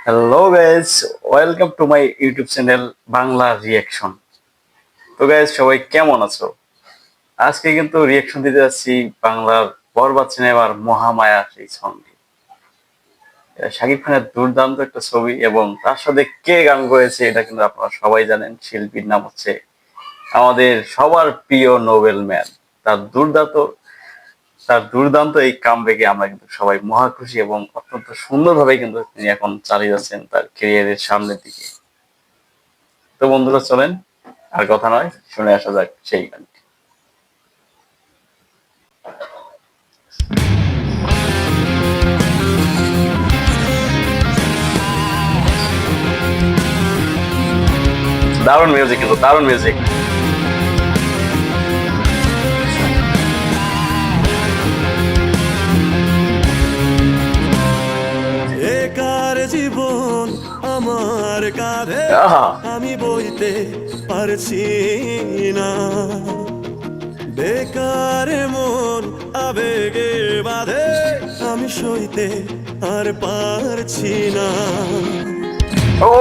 Hello guys, welcome to my YouTube channel Bangla reaction. তো guys, সবাই কেমন আছো? আজকে কিন্তু রিয়াকশন দিতে যাচ্ছি বাংলার বরবাদ সিনেমার মহামায়া সেই সঙ্গে। শাকিব খানের দুর্দান্ত একটা ছবি এবং তার সাথে কে গান করেছে এটা কিন্তু আপনারা সবাই জানেন। শিল্পীর নাম হচ্ছে আমাদের সবার প্রিয় নোবেল ম্যান। তার দুর্দান্ত তার দুর্দান্ত এই কামব্যাকে আমরা কিন্তু সবাই মহা খুশি এবং অত্যন্ত সুন্দরভাবে কিন্তু তিনি এখন চালিয়ে যাচ্ছেন তার ক্যারিয়ারের সামনের দিকে। তো বন্ধুরা, চলেন আর কথা নয়, শুনে আসা যাক সেই গানটি। দারুণ মিউজিক, কিন্তু দারুণ মিউজিক। একার জীবন আমার কাঁধে আহা, আমি বইতে পারছি না, বেকার মন আবেগে বাঁধে আমি সইতে আর পারছি না। ও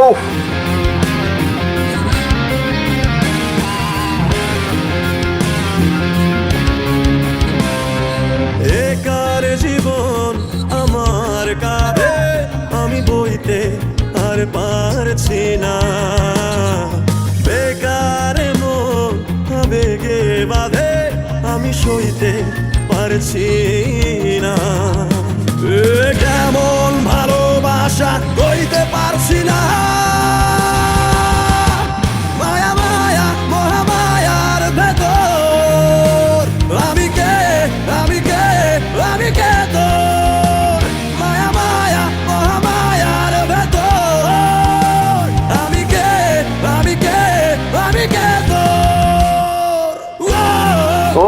একার জীবন আমার কাঁধে আমি বইতে আর পারছি না, বেকার মন আবেগে বাঁধে আমি সইতে পারছি না। কেমন ভালোবাসা কইতে পারছি না, মায়া মায়া মহামায়ার ভেতর আমি কে আমি কে আমি কে তোর, মায়া মায়া মহামায়ার ভেতর আমি কে আমি কে আমি কে তোর। ও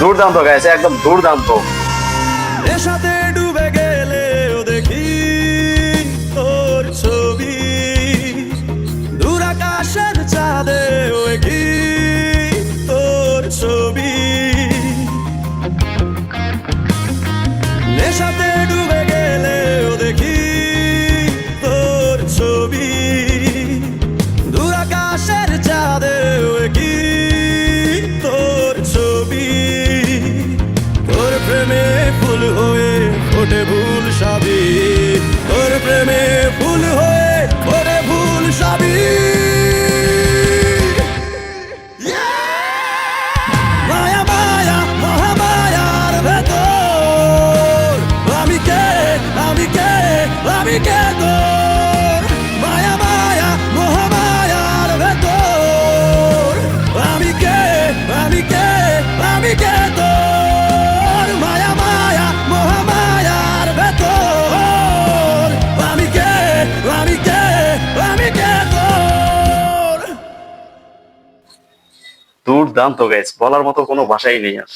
দুর্দান্ত গাইছে, একদম দুর্দান্ত। নেশাতে ডুবে গেলেও দেখি তোর ছবি, দূর আকাশের চাঁদেও কি তোর ছবি, নেশাতে ডুবে গেলেও দেখি তোর ছবি, দূর আকাশের চাঁদেও কি তোর ছবি, তোর প্রেমে ফুল হয়ে ফোটে ভুল সবই, তোর প্রেমে ফুল হয়ে ফোটে ভুল সবই। মায়া মায়া মহামায়ার ভেতর আমি কে আমি কে আমি কে তোর, মায়া মায়া মহামায়ার ভেতর আমি কে আমি কে আমি কে তোর, মায়া মায়া মহামায়ার ভেতর আমি কে আমি কে আমি কে তোর। দুর্দান্ত গাইছে, বলার মতো কোনো ভাষাই নেই আর।